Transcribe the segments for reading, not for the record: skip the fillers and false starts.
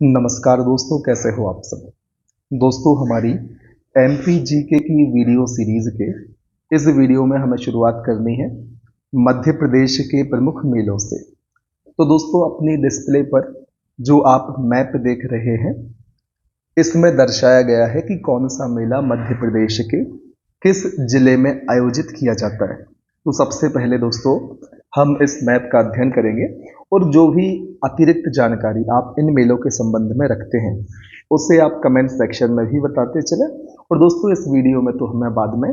नमस्कार दोस्तों, कैसे हो आप सब। दोस्तों, हमारी एमपी जीके की वीडियो सीरीज के इस वीडियो में हमें शुरुआत करनी है मध्य प्रदेश के प्रमुख मेलों से। तो दोस्तों, अपनी डिस्प्ले पर जो आप मैप देख रहे हैं, इसमें दर्शाया गया है कि कौन सा मेला मध्य प्रदेश के किस जिले में आयोजित किया जाता है। तो सबसे पहले दोस्तों, हम इस मैप का अध्ययन करेंगे और जो भी अतिरिक्त जानकारी आप इन मेलों के संबंध में रखते हैं उसे आप कमेंट सेक्शन में भी बताते चलें। और दोस्तों, इस वीडियो में तो हमें बाद में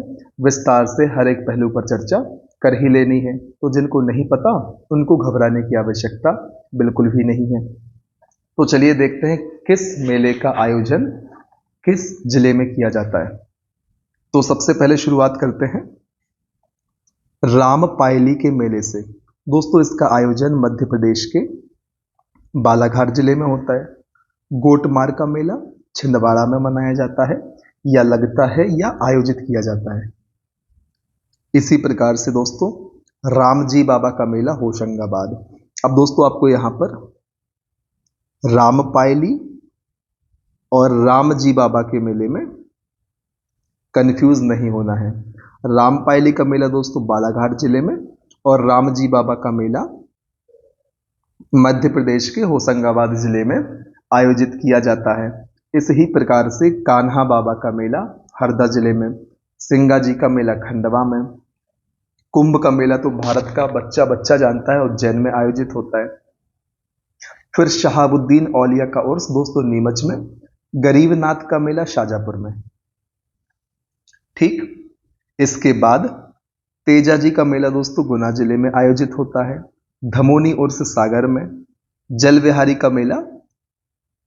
विस्तार से हर एक पहलू पर चर्चा कर ही लेनी है, तो जिनको नहीं पता उनको घबराने की आवश्यकता बिल्कुल भी नहीं है। तो चलिए देखते हैं किस मेले का आयोजन किस जिले में किया जाता है। तो सबसे पहले शुरुआत करते हैं रामपायली के मेले से। दोस्तों, इसका आयोजन मध्य प्रदेश के बालाघाट जिले में होता है। गोटमार का मेला छिंदवाड़ा में मनाया जाता है या लगता है या आयोजित किया जाता है। इसी प्रकार से दोस्तों, रामजी बाबा का मेला होशंगाबाद। अब दोस्तों, आपको यहां पर रामपायली और रामजी बाबा के मेले में कंफ्यूज नहीं होना है। रामपायली का मेला दोस्तों बालाघाट जिले में और रामजी बाबा का मेला मध्य प्रदेश के होशंगाबाद जिले में आयोजित किया जाता है। इस ही प्रकार से कान्हा बाबा का मेला हरदा जिले में, सिंगा जी का मेला खंडवा में, कुंभ का मेला तो भारत का बच्चा बच्चा जानता है, उज्जैन में आयोजित होता है। फिर शहाबुद्दीन औलिया का उर्स दोस्तों नीमच में, गरीबनाथ का मेला शाजापुर में। ठीक, इसके बाद तेजा जी का मेला दोस्तों गुना जिले में आयोजित होता है। धमोनी उर्स सागर में, जल विहारी का मेला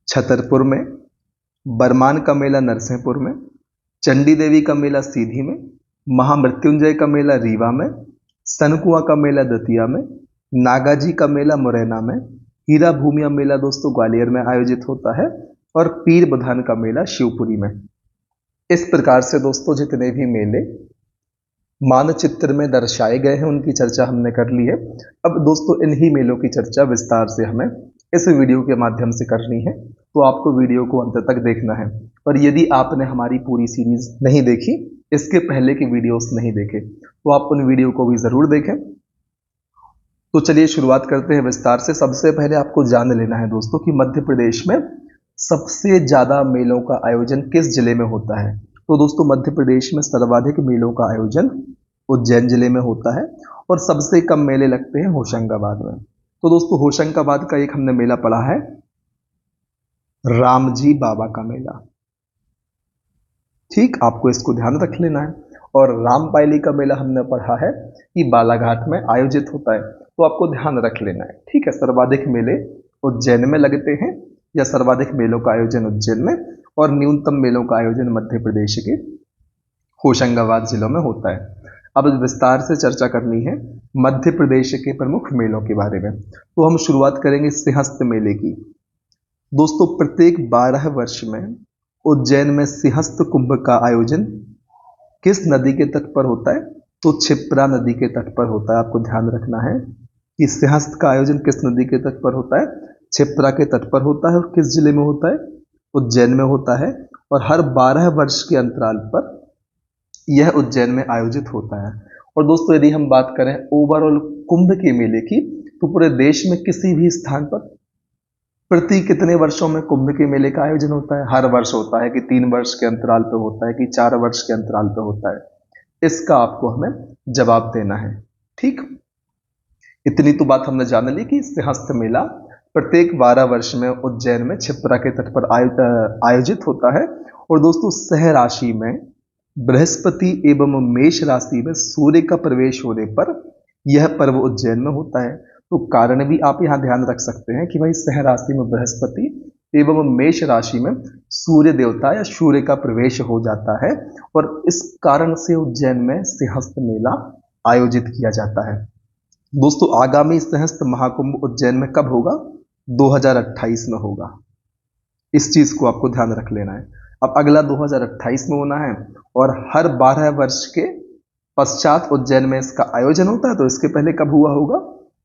छतरपुर में, बरमान का मेला नरसिंहपुर में, चंडी देवी का मेला सीधी में, महामृत्युंजय का मेला रीवा में, सनकुआ का मेला दतिया में, नागाजी का मेला मुरैना में, हीरा भूमिया मेला दोस्तों ग्वालियर में आयोजित होता है और पीर बुधान का मेला शिवपुरी में। इस प्रकार से दोस्तों जितने भी मेले मानचित्र में दर्शाए गए हैं उनकी चर्चा हमने कर ली है। अब दोस्तों, इन्हीं मेलों की चर्चा विस्तार से हमें इस वीडियो के माध्यम से करनी है, तो आपको वीडियो को अंत तक देखना है। और यदि आपने हमारी पूरी सीरीज नहीं देखी, इसके पहले की वीडियोस नहीं देखे, तो आप उन वीडियो को भी जरूर देखें। तो चलिए शुरुआत करते हैं विस्तार से। सबसे पहले आपको जान लेना है दोस्तों कि मध्य प्रदेश में सबसे ज्यादा मेलों का आयोजन किस जिले में होता है। तो दोस्तों, मध्य प्रदेश में सर्वाधिक मेलों का आयोजन उज्जैन जिले में होता है और सबसे कम मेले लगते हैं होशंगाबाद में। तो दोस्तों, होशंगाबाद का एक हमने मेला पढ़ा है रामजी बाबा का मेला। ठीक, आपको इसको ध्यान रख लेना है। और रामपायली का मेला हमने पढ़ा है कि बालाघाट में आयोजित होता है, तो आपको ध्यान रख लेना है। ठीक है, सर्वाधिक मेले उज्जैन में लगते हैं या सर्वाधिक मेलों का आयोजन उज्जैन में और न्यूनतम मेलों का आयोजन मध्य प्रदेश के होशंगाबाद जिलों में होता है। अब विस्तार से चर्चा करनी है मध्य प्रदेश के प्रमुख मेलों के बारे में। तो हम शुरुआत करेंगे सिंहस्थ मेले की। दोस्तों, प्रत्येक 12 वर्ष में उज्जैन में सिंहस्थ कुंभ का आयोजन किस नदी के तट पर होता है? तो क्षिप्रा नदी के तट पर होता है। आपको ध्यान रखना है कि सिंहस्थ का आयोजन किस नदी के तट पर होता है? क्षिप्रा के तट पर होता है। और किस जिले में होता है? उज्जैन में होता है। और हर 12 वर्ष के अंतराल पर यह उज्जैन में आयोजित होता है। और दोस्तों, यदि हम बात करें ओवरऑल कुंभ के मेले की, तो पूरे देश में किसी भी स्थान पर प्रति कितने वर्षों में कुंभ के मेले का आयोजन होता है? हर वर्ष होता है कि 3 वर्ष के अंतराल पर होता है कि 4 वर्ष के अंतराल पर होता है? इसका आपको हमें जवाब देना है। ठीक, इतनी तो बात हमने जान ली कि सिंहस्थ मेला प्रत्येक 12 वर्ष में उज्जैन में क्षिप्रा के तट पर आयोजित होता है। और दोस्तों, सह राशि में बृहस्पति एवं मेष राशि में सूर्य का प्रवेश होने पर यह पर्व उज्जैन में होता है। तो कारण भी आप यहां ध्यान रख सकते हैं कि भाई सह राशि में बृहस्पति एवं मेष राशि में सूर्य देवता या सूर्य का प्रवेश हो जाता है और इस कारण से उज्जैन में सिंहस्थ मेला आयोजित किया जाता है। दोस्तों, आगामी सिंहस्थ महाकुंभ उज्जैन में कब होगा? 2028 में होगा। इस चीज को आपको ध्यान रख लेना है। अब अगला 2028 में होना है और हर 12 वर्ष के पश्चात उज्जैन में इसका आयोजन होता है। तो इसके पहले कब हुआ होगा?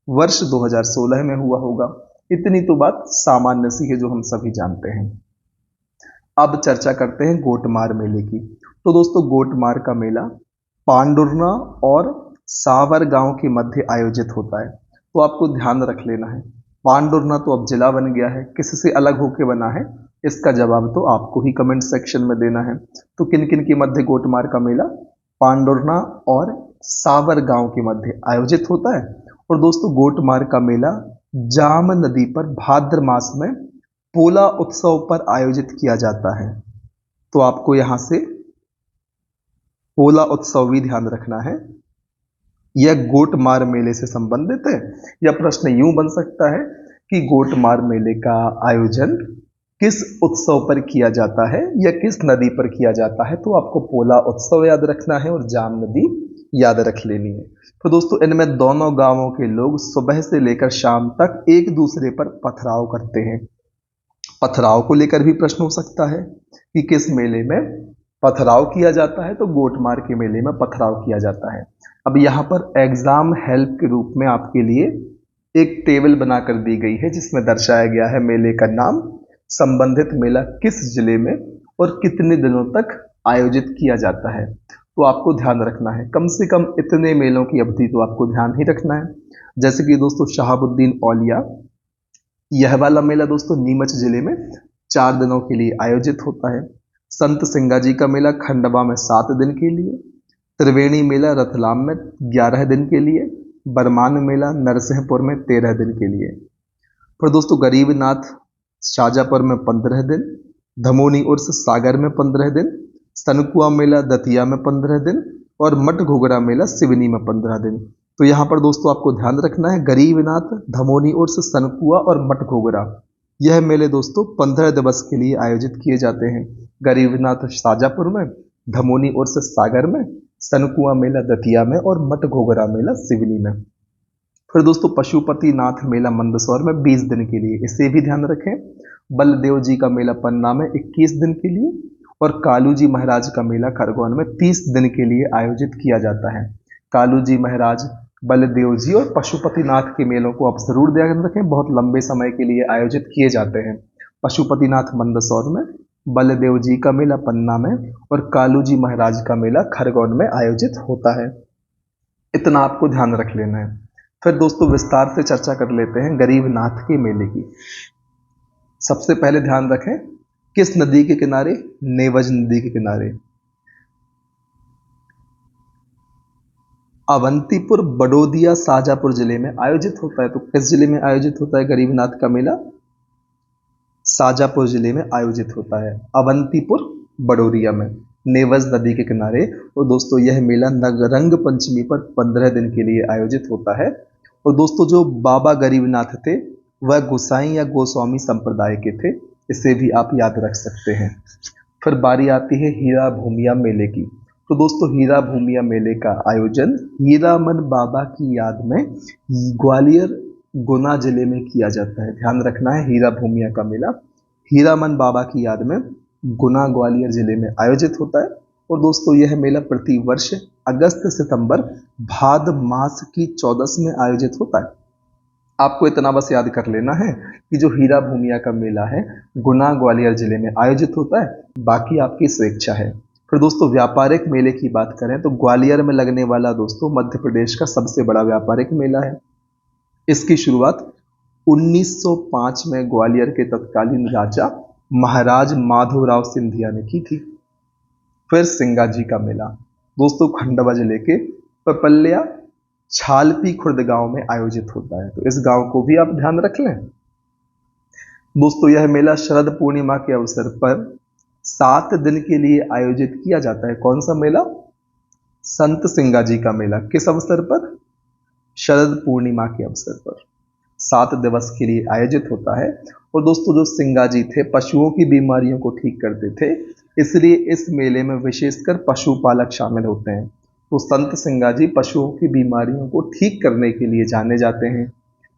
वर्ष 2016 में हुआ होगा। इतनी तो बात सामान्य सी है जो हम सभी जानते हैं। अब चर्चा करते हैं गोटमार मेले की। तो दोस्तों गोटमार का मेला पांडुरना और सावर गांव के मध्य आयोजित होता है। तो आपको ध्यान रख लेना है, पांडुरना तो अब जिला बन गया है, किससे अलग होकर बना है, इसका जवाब तो आपको ही कमेंट सेक्शन में देना है। तो किन किन के मध्य गोटमार का मेला पांडुरना और सावर गांव के मध्य आयोजित होता है। और दोस्तों गोटमार का मेला जाम नदी पर भाद्र मास में पोला उत्सव पर आयोजित किया जाता है। तो आपको यहां से पोला उत्सव भी ध्यान रखना है। यह गोटमार मेले से संबंधित है। यह प्रश्न यूं बन सकता है कि गोटमार मेले का आयोजन किस उत्सव पर किया जाता है या किस नदी पर किया जाता है। तो आपको पोला उत्सव याद रखना है और जाम नदी याद रख लेनी है। तो दोस्तों इनमें दोनों गांवों के लोग सुबह से लेकर शाम तक एक दूसरे पर पथराव करते हैं। पथराव को लेकर भी प्रश्न हो सकता है कि किस मेले में पथराव किया जाता है। तो गोटमार के मेले में पथराव किया जाता है। अब यहाँ पर एग्जाम हेल्प के रूप में आपके लिए एक टेबल बनाकर दी गई है जिसमें दर्शाया गया है मेले का नाम, संबंधित मेला किस जिले में और कितने दिनों तक आयोजित किया जाता है। तो आपको ध्यान रखना है, कम से कम इतने मेलों की अवधि तो आपको ध्यान ही रखना है। जैसे कि दोस्तों शहाबुद्दीन औलिया, यह वाला मेला दोस्तों नीमच जिले में 4 दिनों के लिए आयोजित होता है। संत सिंगाजी का मेला खंडवा में 7 दिन के लिए, त्रिवेणी मेला रतलाम में 11 दिन के लिए, बरमान मेला नरसिंहपुर में 13 दिन के लिए। फिर दोस्तों गरीबनाथ शाजापुर में 15 दिन, धमोनी उर्स सागर में 15 दिन, सनकुआ मेला दतिया में 15 दिन और मठ घुघरा मेला सिवनी में 15 दिन। तो यहाँ पर दोस्तों आपको ध्यान रखना है, गरीबनाथ, धमोनी उर्स, सनकुआ और मठ घुघरा, यह मेले दोस्तों 15 दिवस के लिए आयोजित किए जाते हैं। गरीबनाथ शाजापुर में, धमोनी उर्स सागर में, सनकुआ मेला दतिया में और मठ घोघरा मेला सिवनी में। फिर दोस्तों पशुपतिनाथ मेला मंदसौर में 20 दिन के लिए, इसे भी ध्यान रखें। बलदेव जी का मेला पन्ना में 21 दिन के लिए और कालू जी महाराज का मेला खरगोन में 30 दिन के लिए आयोजित किया जाता है। कालू जी महाराज, बलदेव जी और पशुपतिनाथ के मेलों को आप जरूर ध्यान रखें, बहुत लंबे समय के लिए आयोजित किए जाते हैं। पशुपतिनाथ मंदसौर में, बलदेव जी का मेला पन्ना में और कालू जी महाराज का मेला खरगोन में आयोजित होता है। इतना आपको ध्यान रख लेना है। फिर दोस्तों विस्तार से चर्चा कर लेते हैं गरीबनाथ के मेले की। सबसे पहले ध्यान रखें, किस नदी के किनारे, नेवज नदी के किनारे। अवंतीपुर बड़ोदिया शाजापुर जिले में आयोजित होता है। तो किस जिले में आयोजित होता है गरीबनाथ का मेला? शाजापुर जिले में आयोजित होता है, अवंतीपुर बड़ोदिया में, नेवज नदी के किनारे। और दोस्तों यह मेला रंग पंचमी पर 15 दिन के लिए आयोजित होता है। और दोस्तों जो बाबा गरीबनाथ थे वह गोसाई या गोस्वामी संप्रदाय के थे, इसे भी आप याद रख सकते हैं। फिर बारी आती है हीरा भूमिया मेले की। तो दोस्तों हीरा भूमिया मेले का आयोजन हीरामन बाबा की याद में ग्वालियर गुना जिले में किया जाता है। ध्यान रखना है, हीरा भूमिया का मेला हीरामन बाबा की याद में गुना ग्वालियर जिले में आयोजित होता है। और दोस्तों यह मेला प्रति वर्ष अगस्त सितंबर भाद्र मास की 14 में आयोजित होता है। आपको इतना बस याद कर लेना है कि जो हीरा भूमिया का मेला है गुना ग्वालियर जिले में आयोजित होता है, बाकी आपकी स्वेच्छा है। फिर दोस्तों व्यापारिक मेले की बात करें तो ग्वालियर में लगने वाला दोस्तों मध्य प्रदेश का सबसे बड़ा व्यापारिक मेला है। इसकी शुरुआत 1905 में ग्वालियर के तत्कालीन राजा महाराज माधवराव सिंधिया ने की थी। फिर सिंगाजी का मेला दोस्तों खंडवा जिले के पपल्या छालपी खुर्द गांव में आयोजित होता है। तो इस गांव को भी आप ध्यान रख लें। दोस्तों यह मेला शरद पूर्णिमा के अवसर पर 7 दिन के लिए आयोजित किया जाता है। कौन सा मेला? संत सिंगाजी का मेला। किस अवसर पर? शरद पूर्णिमा के अवसर पर 7 दिवस के लिए आयोजित होता है। और दोस्तों जो सिंगाजी थे पशुओं की बीमारियों को ठीक करते थे, इसलिए इस मेले में विशेषकर पशुपालक शामिल होते हैं। तो संत सिंगाजी पशुओं की बीमारियों को ठीक करने के लिए जाने जाते हैं।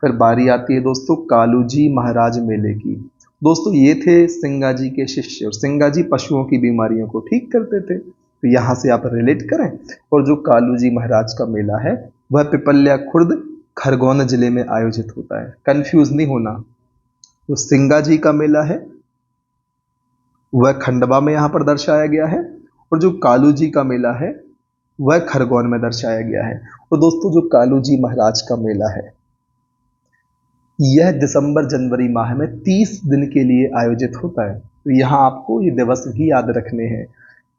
फिर बारी आती है दोस्तों कालू जी महाराज मेले की। दोस्तों ये थे सिंगाजी के शिष्य और सिंगाजी पशुओं की बीमारियों को ठीक करते थे। तो यहाँ से आप रिलेट करें। और जो कालू जी महाराज का मेला है वह पिपल्या खुर्द खरगोन जिले में आयोजित होता है। कंफ्यूज नहीं होना, तो सिंगा जी का मेला है वह खंडवा में यहाँ पर दर्शाया गया है, और जो कालू जी का मेला है वह खरगोन में दर्शाया गया है। और दोस्तों जो कालू जी महाराज का मेला है यह दिसंबर जनवरी माह में 30 दिन के लिए आयोजित होता है। तो यहाँ आपको ये दिवस भी याद रखने हैं,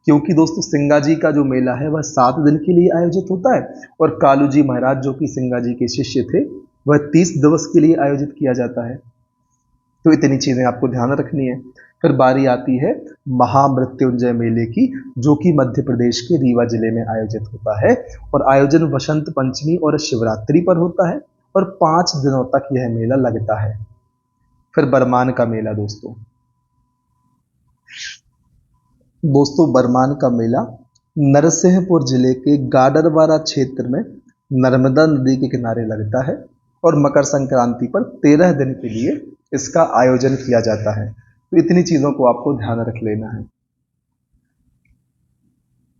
क्योंकि दोस्तों सिंगा जी का जो मेला है वह 7 दिन के लिए आयोजित होता है, और कालू जी महाराज जो कि सिंगा जी के शिष्य थे वह 30 दिवस के लिए आयोजित किया जाता है। तो इतनी चीजें आपको ध्यान रखनी है। फिर बारी आती है महामृत्युंजय मेले की, जो कि मध्य प्रदेश के रीवा जिले में आयोजित होता है, और आयोजन वसंत पंचमी और शिवरात्रि पर होता है, और 5 दिनों तक यह मेला लगता है। फिर बरमान का मेला दोस्तों बरमान का मेला नरसिंहपुर जिले के गाडरवारा क्षेत्र में नर्मदा नदी के किनारे लगता है, और मकर संक्रांति पर 13 दिन के लिए इसका आयोजन किया जाता है। तो इतनी चीजों को आपको ध्यान रख लेना है।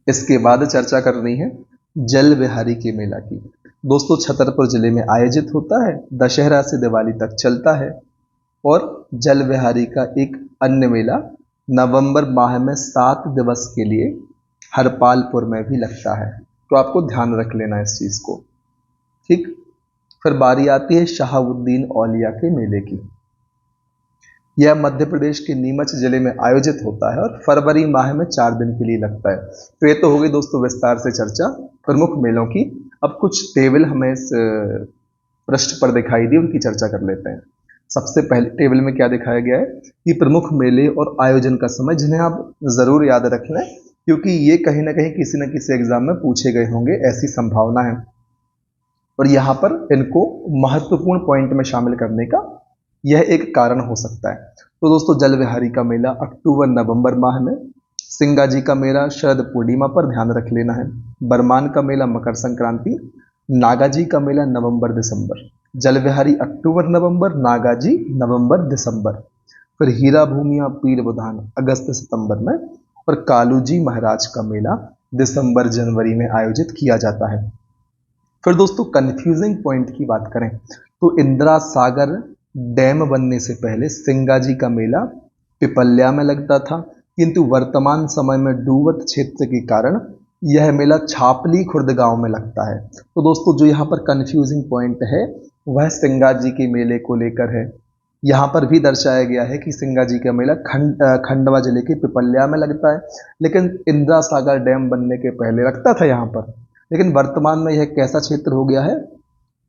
इसके बाद चर्चा करनी है जल विहारी के मेला की। दोस्तों छतरपुर जिले में आयोजित होता है, दशहरा से दिवाली तक चलता है, और जल विहारी का एक अन्य मेला नवंबर माह में 7 दिवस के लिए हरपालपुर में भी लगता है। तो आपको ध्यान रख लेना इस चीज को, ठीक। फिर बारी आती है शहाबुद्दीन औलिया के मेले की। यह मध्य प्रदेश के नीमच जिले में आयोजित होता है, और फरवरी माह में 4 दिन के लिए लगता है। तो ये तो हो गई दोस्तों विस्तार से चर्चा प्रमुख मेलों की। अब कुछ टेबल हमें इस पृष्ठ पर दिखाई दी, उनकी चर्चा कर लेते हैं। सबसे पहले टेबल में क्या दिखाया गया है कि प्रमुख मेले और आयोजन का समय, जिन्हें आप जरूर याद रख लें, क्योंकि ये कहीं ना कहीं किसी न किसी एग्जाम में पूछे गए होंगे, ऐसी संभावना है, और यहाँ पर इनको महत्वपूर्ण पॉइंट में शामिल करने का यह एक कारण हो सकता है। तो दोस्तों जल विहारी का मेला अक्टूबर नवंबर माह में, सिंगा जी का मेला शरद पूर्णिमा पर ध्यान रख लेना है, बरमान का मेला मकर संक्रांति, नागा जी का मेला नवंबर दिसंबर। जल विहारी अक्टूबर नवंबर, नागा जी नवंबर दिसंबर। फिर हीरा भूमिया पीर बुधान अगस्त सितंबर में, और कालू जी महाराज का मेला दिसंबर जनवरी में आयोजित किया जाता है। फिर दोस्तों कंफ्यूजिंग पॉइंट की बात करें तो इंदिरा सागर डैम बनने से पहले सिंगा जी का मेला पिपल्या में लगता था, किंतु वर्तमान समय में डूबत क्षेत्र के कारण यह मेला छापली खुर्द गांव में लगता है। तो दोस्तों जो यहाँ पर कंफ्यूजिंग पॉइंट है वह सिंगा जी के मेले को लेकर है। यहाँ पर भी दर्शाया गया है कि सिंगा जी का मेला खंडवा जिले के पिपल्या में लगता है, लेकिन इंदिरा सागर डैम बनने के पहले लगता था यहाँ पर। लेकिन वर्तमान में यह कैसा क्षेत्र हो गया है,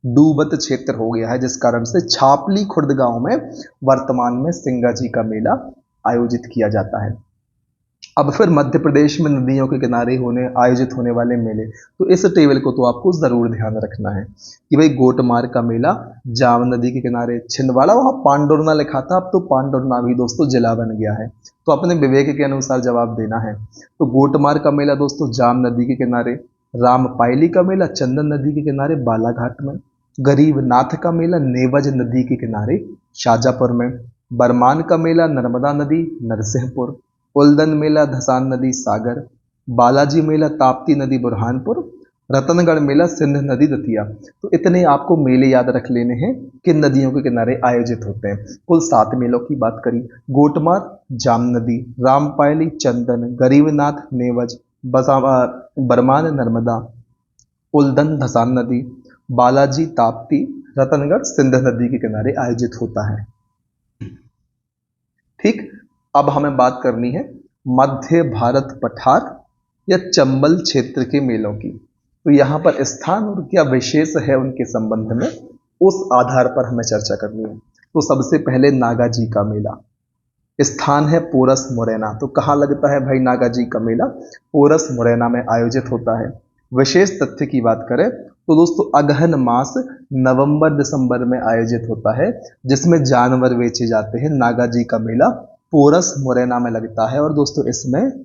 डूबत क्षेत्र हो गया है, जिस कारण से छापली खुर्द गांव में वर्तमान में सिंगा जी का मेला आयोजित किया जाता है। अब फिर मध्य प्रदेश में नदियों के किनारे आयोजित होने वाले मेले, तो इस टेबल को तो आपको जरूर ध्यान रखना है कि भाई गोटमार का मेला जाम नदी के किनारे, छिंदवाड़ा, वहां पांडुरना लिखा था, अब तो पांडुरना भी दोस्तों जिला बन गया है, तो अपने विवेक के अनुसार जवाब देना है। तो गोटमार का मेला दोस्तों जाम नदी के किनारे, रामपायली का मेला चंदन नदी के किनारे बालाघाट में, गरीबनाथ का मेला नेवज नदी के किनारे शाजापुर में, बरमान का मेला नर्मदा नदी नरसिंहपुर, उल्दन मेला धसान नदी सागर, बालाजी मेला ताप्ती नदी बुरहानपुर, रतनगढ़ मेला सिंध नदी दतिया। तो इतने आपको मेले याद रख लेने हैं किन नदियों के किनारे आयोजित होते हैं। कुल 7 मेलों की बात करी, गोटमार जाम नदी, रामपायली चंदन, गरीबनाथ नेवज, बरमान नर्मदा, उल्दन धसान नदी, बालाजी ताप्ती, रतनगढ़ सिंध नदी के किनारे आयोजित होता है। ठीक, अब हमें बात करनी है मध्य भारत पठार या चंबल क्षेत्र के मेलों की। तो यहाँ पर स्थान और क्या विशेष है उनके संबंध में, उस आधार पर हमें चर्चा करनी है। तो सबसे पहले नागा जी का मेला, स्थान है पोरस मुरैना। तो कहाँ लगता है भाई नागा जी का मेला, पोरस मुरैना में आयोजित होता है। विशेष तथ्य की बात करें तो दोस्तों अगहन मास नवंबर दिसंबर में आयोजित होता है, जिसमें जानवर बेचे जाते हैं। नागा जी का मेला पोरस मुरैना में लगता है, और दोस्तों इसमें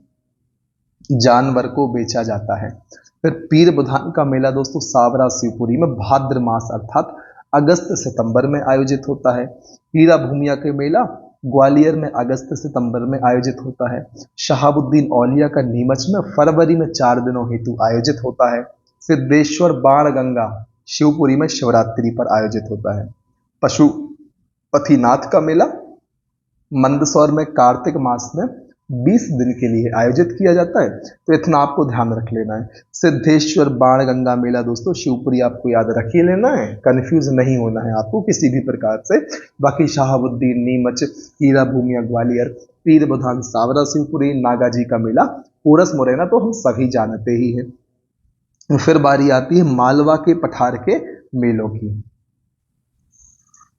जानवर को बेचा जाता है। फिर पीर बुधान का मेला दोस्तों सावरा शिवपुरी में भाद्र मास अर्थात अगस्त सितंबर में आयोजित होता है। हीरा भूमिया के मेला ग्वालियर में अगस्त सितंबर में आयोजित होता है। शहाबुद्दीन औलिया का नीमच में फरवरी में 4 दिनों हेतु आयोजित होता है। सिद्धेश्वर बाण गंगा शिवपुरी में शिवरात्रि पर आयोजित होता है। पशुपतिनाथ का मेला मंदसौर में कार्तिक मास में 20 दिन के लिए आयोजित किया जाता है। तो इतना आपको ध्यान रख लेना है। सिद्धेश्वर बाण गंगा मेला दोस्तों शिवपुरी आपको याद रख ही लेना है, कंफ्यूज नहीं होना है आपको किसी भी प्रकार से। बाकी शाहबुद्दीन, नीमच, हीरा भूमिया ग्वालियर, पीर बुधान सावरा शिवपुरी, नागा जी का मेला पोरस मुरैना तो हम सभी जानते ही हैं। फिर बारी आती है मालवा के पठार के मेलों की।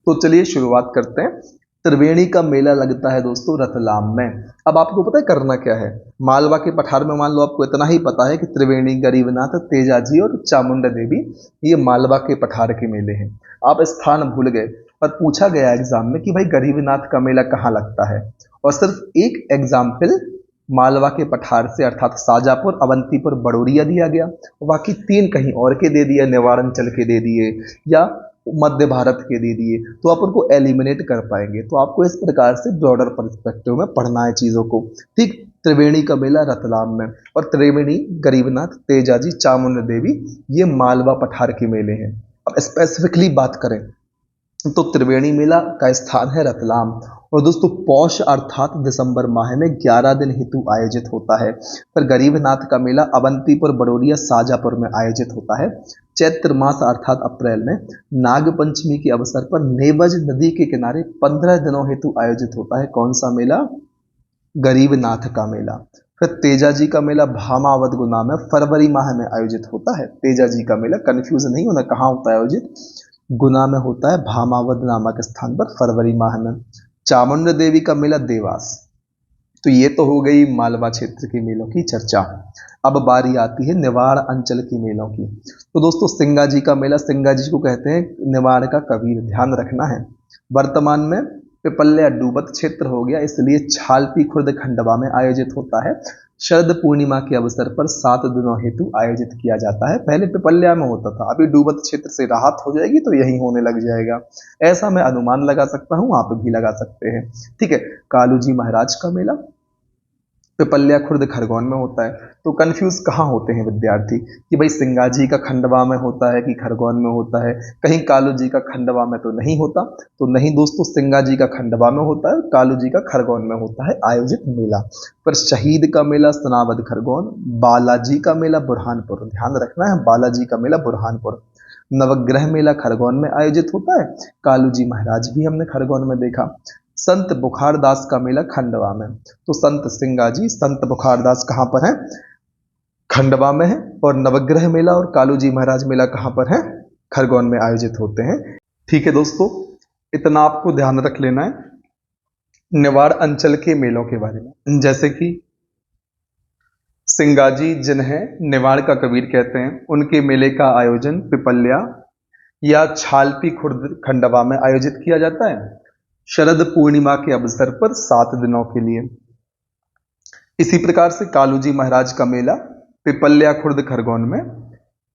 तो चलिए शुरुआत करते हैं। त्रिवेणी का मेला लगता है दोस्तों रतलाम में। अब आपको पता है करना क्या है। मालवा के पठार में मान लो आपको इतना ही पता है कि त्रिवेणी, गरीबनाथ, तेजाजी और चामुंडा देवी ये मालवा के पठार के मेले हैं। आप स्थान भूल गए और पूछा गया एग्जाम में कि भाई गरीबनाथ का मेला कहाँ लगता है, और सिर्फ एक एग्जाम्पल मालवा के पठार से अर्थात शाजापुर, अवंतीपुर, बड़ोरिया दिया गया। बाकी 3 कहीं और के दे दिए, नेवारंचल के दे दिए या मध्य भारत के दे दिए, तो आप उनको एलिमिनेट कर पाएंगे। तो आपको इस प्रकार से ब्रॉडर पर्सपेक्टिव में पढ़ना है चीज़ों को। ठीक, त्रिवेणी का मेला रतलाम में, और त्रिवेणी, गरीबनाथ, तेजाजी, चामुंडा देवी ये मालवा पठार के मेले हैं। अब स्पेसिफिकली बात करें तो त्रिवेणी मेला का स्थान है रतलाम, और दोस्तों पौष अर्थात दिसंबर माह में 11 दिन हेतु आयोजित होता है। पर गरीबनाथ का मेला अवंतीपुर, बड़ोरिया, शाजापुर में आयोजित होता है। चैत्र मास अर्थात अप्रैल में नाग पंचमी के अवसर पर नेवज नदी के किनारे 15 दिनों हेतु आयोजित होता है। कौन सा मेला? गरीबनाथ का मेला। फिर तेजाजी का मेला भामावत गुना में फरवरी माह में आयोजित होता है। तेजाजी का मेला कंफ्यूज नहीं होना, कहाँ होता है आयोजित? गुना में होता है, भामावत नामक स्थान पर फरवरी माह में। चामुंडा देवी का मेला देवास। तो ये तो हो गई मालवा क्षेत्र के मेलों की चर्चा। अब बारी आती है निवाड़ अंचल के मेलों की। तो दोस्तों सिंगा जी का मेला, सिंगा जी को कहते हैं निवाड़ का कबीर, ध्यान रखना है। वर्तमान में पिपल्या डूबत क्षेत्र हो गया, इसलिए छालपी खुर्द खंडवा में आयोजित होता है। शरद पूर्णिमा के अवसर पर 7 दिनों हेतु आयोजित किया जाता है। पहले पिपल्या में होता था, अभी डूबत क्षेत्र से राहत हो जाएगी तो यही होने लग जाएगा। ऐसा मैं अनुमान लगा सकता हूँ, आप भी लगा सकते हैं। ठीक है, कालू जी महाराज का मेला पिपल्या खुर्द खरगोन में होता है। तो कंफ्यूज कहाँ होते हैं विद्यार्थी कि भाई सिंगाजी का खंडवा में होता है कि खरगोन में होता है, कहीं कालू जी का खंडवा में तो नहीं होता। तो नहीं दोस्तों, सिंगाजी का खंडवा में होता है, कालू जी का खरगोन में होता है आयोजित मेला। पर शहीद का मेला सनावद खरगोन, बालाजी का मेला बुरहानपुर, ध्यान रखना है बालाजी का मेला बुरहानपुर। नवग्रह मेला खरगोन में आयोजित होता है। कालू जी महाराज भी हमने खरगोन में देखा। संत बुखारदास का मेला खंडवा में। तो संत सिंगाजी, संत बुखारदास कहाँ पर है? खंडवा में है। और नवग्रह मेला और कालू जी महाराज मेला कहाँ पर है? खरगोन में आयोजित होते हैं। ठीक है दोस्तों, इतना आपको ध्यान रख लेना है निवाड़ अंचल के मेलों के बारे में। जैसे कि सिंगाजी जिन्हें निवाड़ का कबीर कहते हैं, उनके मेले का आयोजन पिपल्या या छालपी खुर्द खंडवा में आयोजित किया जाता है शरद पूर्णिमा के अवसर पर 7 दिनों के लिए। इसी प्रकार से कालू जी महाराज का मेला पिपल्या खुर्द खरगोन में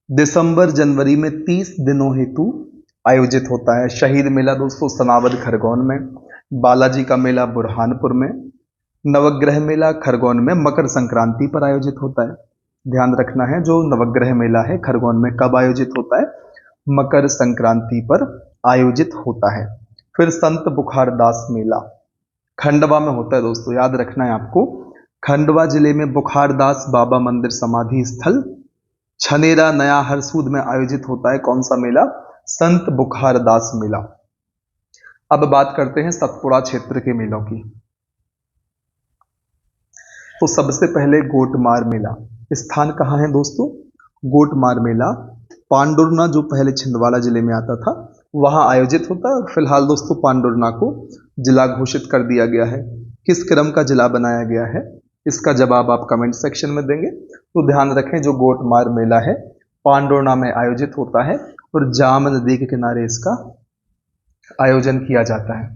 दिसंबर जनवरी में 30 दिनों हेतु आयोजित होता है। शहीद मेला दोस्तों सनावद खरगोन में। बालाजी का मेला बुरहानपुर में। नवग्रह मेला खरगोन में मकर संक्रांति पर आयोजित होता है। ध्यान रखना है, जो नवग्रह मेला है खरगोन में कब आयोजित होता है? मकर संक्रांति पर आयोजित होता है। फिर संत बुखारदास मेला खंडवा में होता है दोस्तों, याद रखना है आपको। खंडवा जिले में बुखारदास बाबा मंदिर समाधि स्थल छनेरा नया हरसूद में आयोजित होता है। कौन सा मेला? संत बुखारदास मेला। अब बात करते हैं सतपुड़ा क्षेत्र के मेलों की। तो सबसे पहले गोटमार मेला, स्थान कहाँ है दोस्तों? गोटमार मेला पांडुरना, जो पहले छिंदवाड़ा जिले में आता था, वहां आयोजित होता है। फिलहाल दोस्तों पांडुरना को जिला घोषित कर दिया गया है। किस क्रम का जिला बनाया गया है, इसका जवाब आप कमेंट सेक्शन में देंगे। तो ध्यान रखें, जो गोटमार मेला है पांडुरना में आयोजित होता है और जाम नदी के किनारे इसका आयोजन किया जाता है।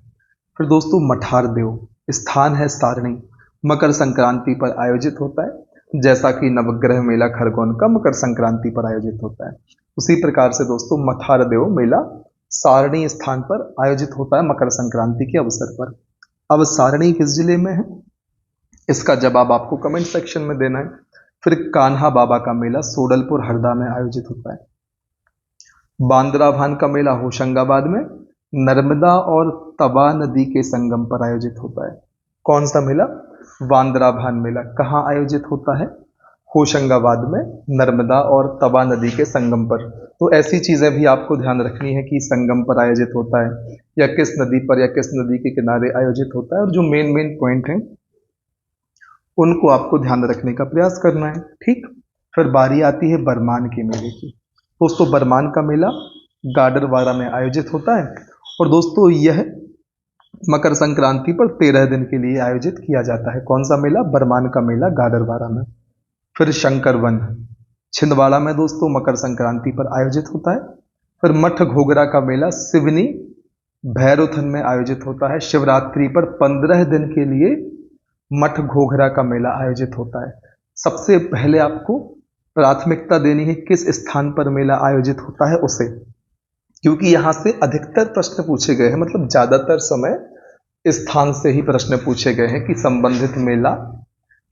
फिर दोस्तों मठार देव, स्थान है सारणी, मकर संक्रांति पर आयोजित होता है, जैसा कि नवग्रह मेला खरगोन का मकर संक्रांति पर आयोजित होता है। उसी प्रकार से दोस्तों मठार देव मेला सारणी स्थान पर आयोजित होता है मकर संक्रांति के अवसर पर। अब सारणी किस जिले में है, इसका जवाब आपको कमेंट सेक्शन में देना है। फिर कान्हा बाबा का मेला सोडलपुर हरदा में आयोजित होता है। बांद्रा भान का मेला होशंगाबाद में। नर्मदा और तवा नदी के संगम पर आयोजित होता है। कौन सा मेला? वांद्राभान मेला। कहाँ आयोजित होता है? होशंगाबाद में, नर्मदा और तवा नदी के संगम पर। तो ऐसी चीजें भी आपको ध्यान रखनी है कि संगम पर आयोजित होता है या किस नदी पर या किस नदी के किनारे आयोजित होता है, और जो मेन मेन पॉइंट हैं उनको आपको ध्यान रखने का प्रयास करना है। ठीक। फिर बारी आती है बरमान के मेले की। दोस्तों बरमान का मेला गाडरवारा में आयोजित होता है, और दोस्तों यह मकर संक्रांति पर 13 दिन के लिए आयोजित किया जाता है। कौन सा मेला? बरमान का मेला गाडरवारा में। फिर शंकर वन छिंदवाड़ा में दोस्तों मकर संक्रांति पर आयोजित होता है। फिर मठ घोगरा का मेला सिवनी भैरवथन में आयोजित होता है। शिवरात्रि पर 15 दिन के लिए मठ घोघरा का मेला आयोजित होता है। सबसे पहले आपको प्राथमिकता देनी है किस स्थान पर मेला आयोजित होता है उसे, क्योंकि यहां से अधिकतर प्रश्न पूछे गए हैं, मतलब ज्यादातर समय स्थान से ही प्रश्न पूछे गए हैं कि संबंधित मेला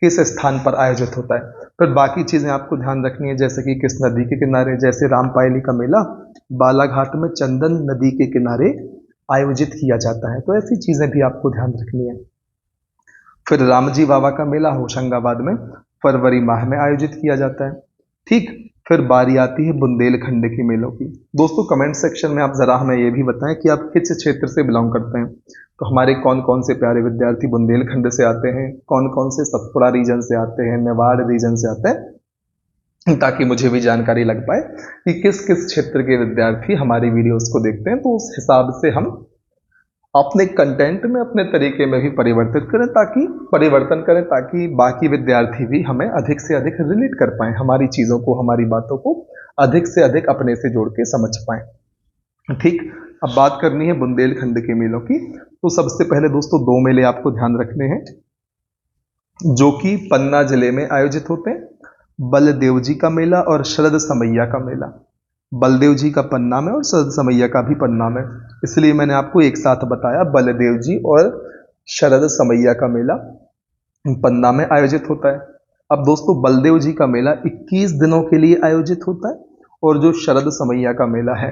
किस स्थान पर आयोजित होता है। फिर बाकी चीजें आपको ध्यान रखनी है, जैसे कि किस नदी के किनारे, जैसे रामपायली का मेला बालाघाट में चंदन नदी के किनारे आयोजित किया जाता है। तो ऐसी चीजें भी आपको ध्यान रखनी है। फिर रामजी बाबा का मेला होशंगाबाद में फरवरी माह में आयोजित किया जाता है। ठीक। फिर बारी आती है बुंदेलखंड के मेलों की। दोस्तों कमेंट सेक्शन में आप जरा हमें यह भी बताएं कि आप किस क्षेत्र से बिलोंग करते हैं। तो हमारे कौन कौन से प्यारे विद्यार्थी बुंदेलखंड से आते हैं, कौन कौन से सतपुड़ा रीजन से आते हैं, मेवाड़ रीजन से आते हैं, ताकि मुझे भी जानकारी लग पाए कि किस किस क्षेत्र के विद्यार्थी हमारी वीडियोस को देखते हैं। तो उस हिसाब से हम अपने कंटेंट में अपने तरीके में भी परिवर्तन करें ताकि बाकी विद्यार्थी भी हमें अधिक से अधिक रिलेट कर पाएं, हमारी चीज़ों को, हमारी बातों को अधिक से अधिक अपने से जोड़ के समझ पाएं। ठीक। अब बात करनी है बुंदेलखंड के मेलों की। तो सबसे पहले दोस्तों 2 मेले आपको ध्यान रखने हैं जो कि पन्ना जिले में आयोजित होते हैं। बलदेव जी का मेला और शरद समैया का मेला। बलदेव जी का पन्ना में और शरद समैया का भी पन्ना में, इसलिए मैंने आपको एक साथ बताया। बलदेव जी और शरद समैया का मेला पन्ना में आयोजित होता है। अब दोस्तों बलदेव जी का मेला 21 दिनों के लिए आयोजित होता है, और जो शरद समैया का मेला है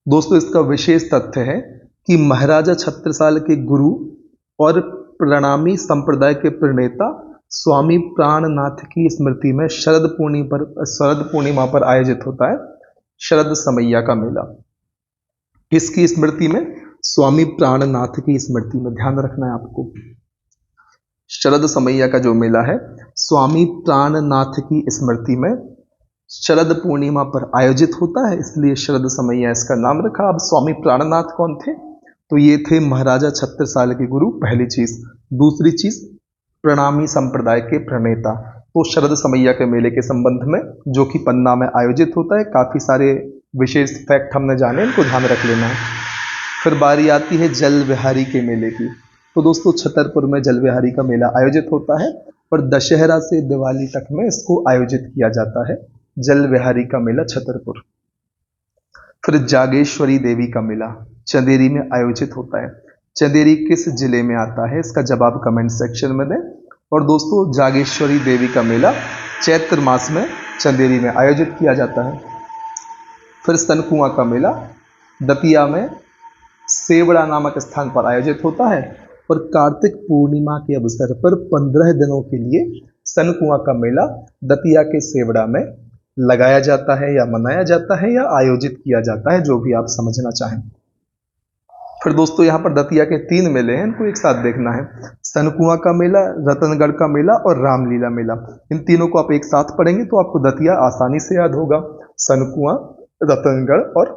दोस्तों, इसका विशेष तथ्य है कि महाराजा छत्रसाल के गुरु और प्रणामी संप्रदाय के प्रणेता स्वामी प्राणनाथ की स्मृति में शरद पूर्णिमा पर आयोजित होता है शरद समैया का मेला। किसकी स्मृति में? स्वामी प्राणनाथ की स्मृति में। ध्यान रखना है आपको। शरद समैया का जो मेला है स्वामी प्राणनाथ की स्मृति में शरद पूर्णिमा पर आयोजित होता है, इसलिए शरद समैया इसका नाम रखा। अब स्वामी प्राणनाथ कौन थे? तो ये थे महाराजा छत्रसाल के गुरु, पहली चीज। दूसरी चीज, प्रणामी संप्रदाय के प्रणेता। तो शरद समैया के मेले के संबंध में जो कि पन्ना में आयोजित होता है, काफी सारे विशेष फैक्ट हमने जाने, इनको ध्यान रख लेना है। फिर बारी आती है जल विहारी के मेले की। तो दोस्तों छतरपुर में जल विहारी का मेला आयोजित होता है, और दशहरा से दिवाली तक में इसको आयोजित किया जाता है जल विहारी का मेला छतरपुर। फिर जागेश्वरी देवी का मेला चंदेरी में आयोजित होता है। चंदेरी किस जिले में आता है, इसका जवाब कमेंट सेक्शन में दें। और दोस्तों जागेश्वरी देवी का मेला चैत्र मास में चंदेरी में आयोजित किया जाता है। फिर सनकुआ का मेला दतिया में सेवड़ा नामक स्थान पर आयोजित होता है, और कार्तिक पूर्णिमा के अवसर पर 15 दिनों के लिए सनकुआ का मेला दतिया के सेवड़ा में लगाया जाता है, या मनाया जाता है, या आयोजित किया जाता है, जो भी आप समझना चाहें। फिर दोस्तों यहाँ पर दतिया के 3 मेले हैं, इनको एक साथ देखना है। सनकुआ का मेला, रतनगढ़ का मेला और रामलीला मेला। इन तीनों को आप एक साथ पढ़ेंगे तो आपको दतिया आसानी से याद होगा। सनकुआ, रतनगढ़ और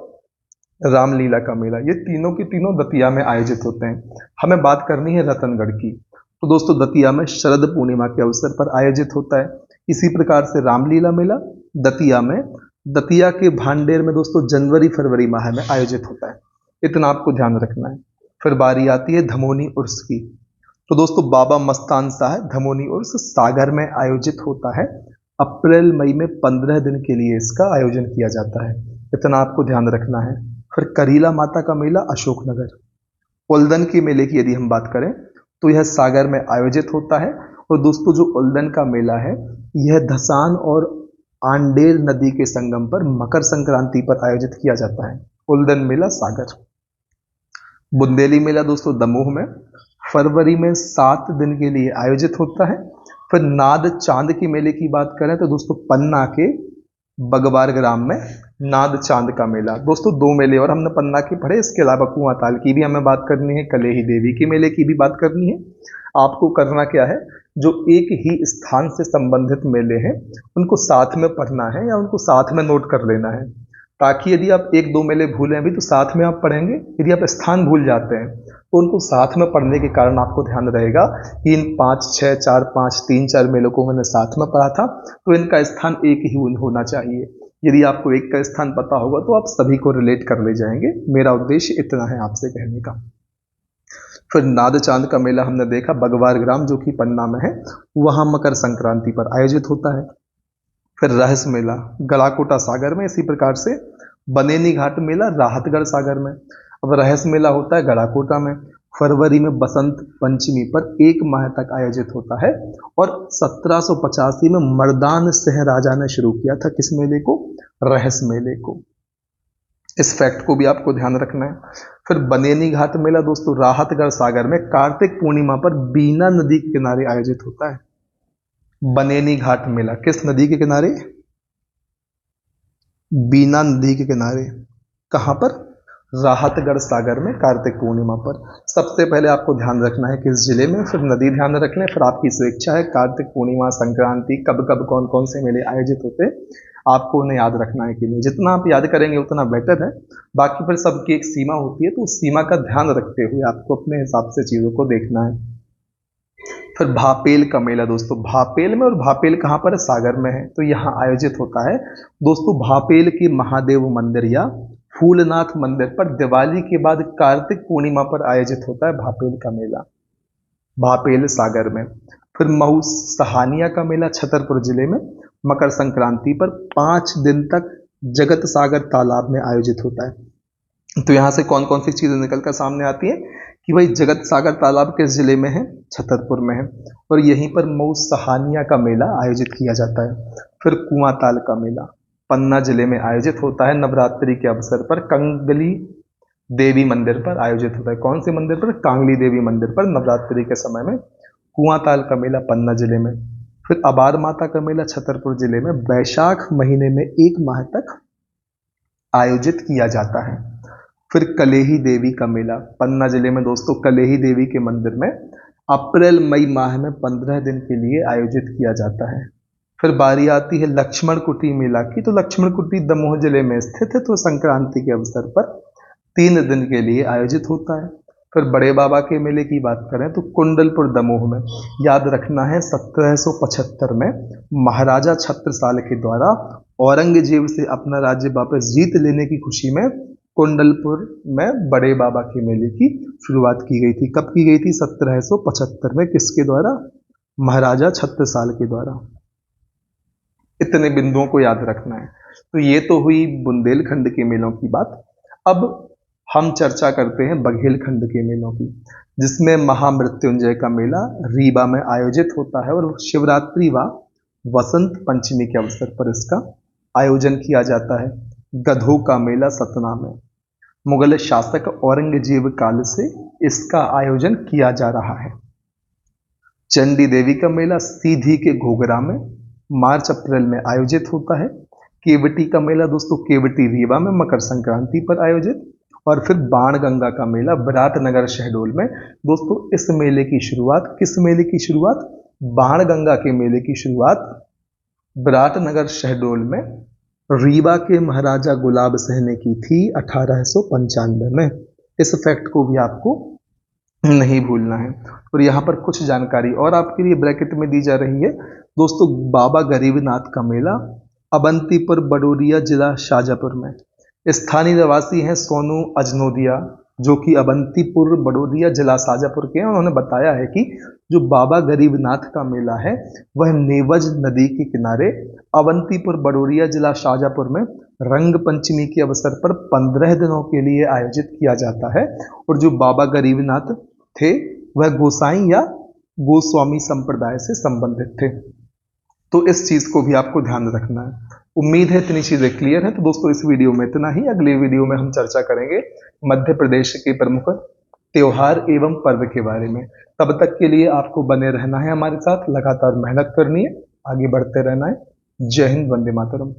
रामलीला का मेला, ये तीनों के तीनों दतिया में आयोजित होते हैं। हमें बात करनी है रतनगढ़ की। तो दोस्तों दतिया में शरद पूर्णिमा के अवसर पर आयोजित होता है। इसी प्रकार से रामलीला मेला दतिया के भांडेर में दोस्तों जनवरी फरवरी माह में आयोजित होता है। इतना आपको ध्यान रखना है। फिर बारी आती है धमोनी उर्स की। तो दोस्तों बाबा मस्तान साहब धमोनी उर्स सागर में आयोजित होता है। अप्रैल मई में 15 दिन के लिए इसका आयोजन किया जाता है, इतना आपको ध्यान रखना है। फिर करीला माता का मेला अशोकनगर। उल्दन के मेले की यदि हम बात करें तो यह सागर में आयोजित होता है। और दोस्तों जो उल्दन का मेला है यह धसान और आंडेल नदी के संगम पर मकर संक्रांति पर आयोजित किया जाता है। उल्दन मेला सागर। बुंदेली मेला दोस्तों दमोह में फरवरी में 7 दिन के लिए आयोजित होता है। फिर नाद चांद के मेले की बात करें तो दोस्तों पन्ना के बगवार ग्राम में नाद चांद का मेला। दोस्तों 2 मेले और हमने पन्ना के पढ़े, इसके अलावा कुआं ताल की भी हमें बात करनी है, कलेही देवी के मेले की भी बात करनी है। आपको करना क्या है, जो एक ही स्थान से संबंधित मेले हैं उनको साथ में पढ़ना है या उनको साथ में नोट कर लेना है, ताकि यदि आप 1-2 मेले भूलें अभी तो साथ में आप पढ़ेंगे। यदि आप स्थान भूल जाते हैं तो उनको साथ में पढ़ने के कारण आपको ध्यान रहेगा कि इन 5, 6, 4, 5, 3, 4 मेलों को मैंने साथ में पढ़ा था तो इनका स्थान एक ही होना चाहिए। यदि आपको एक का स्थान पता होगा तो आप सभी को रिलेट कर ले जाएंगे। मेरा उद्देश्य इतना है आपसे कहने का। फिर नाद चांद का मेला हमने देखा बगवार ग्राम जो कि पन्ना में है, वहां मकर संक्रांति पर आयोजित होता है। फिर रहस मेला गलाकोटा सागर में, इसी प्रकार से बनेनी घाट मेला राहतगढ़ सागर में। अब रहस मेला होता है गलाकोटा में, फरवरी में बसंत पंचमी पर 1 माह तक आयोजित होता है। और 1785 में मर्दान सिंह राजा ने शुरू किया था किस मेले को, रहस मेले को। इस फैक्ट को भी आपको ध्यान रखना है। फिर बनेनी घाट मेला दोस्तों राहतगढ़ सागर में कार्तिक पूर्णिमा पर बीना नदी के किनारे आयोजित होता है। बनेनी घाट मेला किस नदी के किनारे, बीना नदी के किनारे। कहां पर, राहतगढ़ सागर में कार्तिक पूर्णिमा पर। सबसे पहले आपको ध्यान रखना है किस जिले में, फिर नदी ध्यान रख लें, फिर आपकी स्वेच्छा है कार्तिक पूर्णिमा संक्रांति कब कब कौन कौन से मेले आयोजित होते हैं आपको उन्हें याद रखना है कि नहीं। जितना आप याद करेंगे उतना बेटर है। बाकी फिर सबकी एक सीमा होती है तो उस सीमा का ध्यान रखते हुए आपको अपने हिसाब से चीजों को देखना है। फिर भापेल का मेला दोस्तों भापेल में, और भापेल कहाँ पर है, सागर में है, तो यहाँ आयोजित होता है दोस्तों भापेल के महादेव मंदिर या फूलनाथ मंदिर पर दिवाली के बाद कार्तिक पूर्णिमा पर आयोजित होता है भापेल का मेला, भापेल सागर में। फिर महू सहानिया का मेला छतरपुर जिले में मकर संक्रांति पर 5 दिन तक जगत सागर तालाब में आयोजित होता है। तो यहाँ से कौन कौन सी चीजें निकलकर सामने आती है कि भाई जगत सागर तालाब किस जिले में है, छतरपुर में है, और यहीं पर मऊ सहानिया का मेला आयोजित किया जाता है। फिर कुआं ताल का मेला पन्ना जिले में आयोजित होता है, नवरात्रि के अवसर पर कंगली देवी मंदिर पर आयोजित होता है। कौन से मंदिर पर, कांगली देवी मंदिर पर नवरात्रि के समय में कुआं ताल का मेला पन्ना जिले में। फिर अबार माता का मेला छतरपुर जिले में वैशाख महीने में 1 माह तक आयोजित किया जाता है। फिर कलेही देवी का मेला पन्ना जिले में दोस्तों कलेही देवी के मंदिर में अप्रैल मई माह में 15 दिन के लिए आयोजित किया जाता है। फिर बारी आती है लक्ष्मण कुटी मेला की, तो लक्ष्मण कुटी दमोह जिले में स्थित है, तो संक्रांति के अवसर पर 3 दिन के लिए आयोजित होता है। फिर बड़े बाबा के मेले की बात करें तो कुंडलपुर दमोह में, याद रखना है 1775 में महाराजा छत्रसाल के द्वारा औरंगजेब से अपना राज्य वापस जीत लेने की खुशी में कुंडलपुर में बड़े बाबा के मेले की शुरुआत की गई थी। कब की गई थी, 1775 में, किसके द्वारा, महाराजा छत्रसाल के द्वारा। इतने बिंदुओं को याद रखना है। तो ये तो हुई बुंदेलखंड के मेलों की बात। अब हम चर्चा करते हैं बघेलखंड के मेलों की, जिसमें महामृत्युंजय का मेला रीवा में आयोजित होता है और शिवरात्रि व वसंत पंचमी के अवसर पर इसका आयोजन किया जाता है। गधों का मेला सतना में मुगल शासक औरंगजेब काल से इसका आयोजन किया जा रहा है। चंडी देवी का मेला सीधी के घोघरा में मार्च अप्रैल में आयोजित होता है। केवटी का मेला दोस्तों केवटी रीवा में मकर संक्रांति पर आयोजित। और फिर बाणगंगा का मेला विराटनगर शहडोल में। दोस्तों इस मेले की शुरुआत, किस मेले की शुरुआत, बाणगंगा के मेले की शुरुआत विराटनगर शहडोल में रीवा के महाराजा गुलाब सिंह ने की थी 1895 में। इस फैक्ट को भी आपको नहीं भूलना है। और यहाँ पर कुछ जानकारी और आपके लिए ब्रैकेट में दी जा रही है दोस्तों। बाबा गरीबनाथ का मेला अवंतीपुर बडोरिया जिला शाजापुर में। स्थानीय निवासी हैं सोनू अजनोदिया, जो कि अवंतीपुर बडोदिया जिला शाजापुर के हैं। उन्होंने बताया है कि जो बाबा गरीबनाथ का मेला है वह नेवज नदी के किनारे अवंतीपुर बडोरिया जिला शाजापुर में रंग पंचमी के अवसर पर 15 दिनों के लिए आयोजित किया जाता है। और जो बाबा गरीबनाथ थे वह गोसाई या गोस्वामी संप्रदाय से संबंधित थे। तो इस चीज को भी आपको ध्यान रखना है। उम्मीद है इतनी चीजें क्लियर है। तो दोस्तों इस वीडियो में इतना ही। अगले वीडियो में हम चर्चा करेंगे मध्य प्रदेश के प्रमुख त्योहार एवं पर्व के बारे में। तब तक के लिए आपको बने रहना है हमारे साथ, लगातार मेहनत करनी है, आगे बढ़ते रहना है। जय हिंद, वंदे मातरम।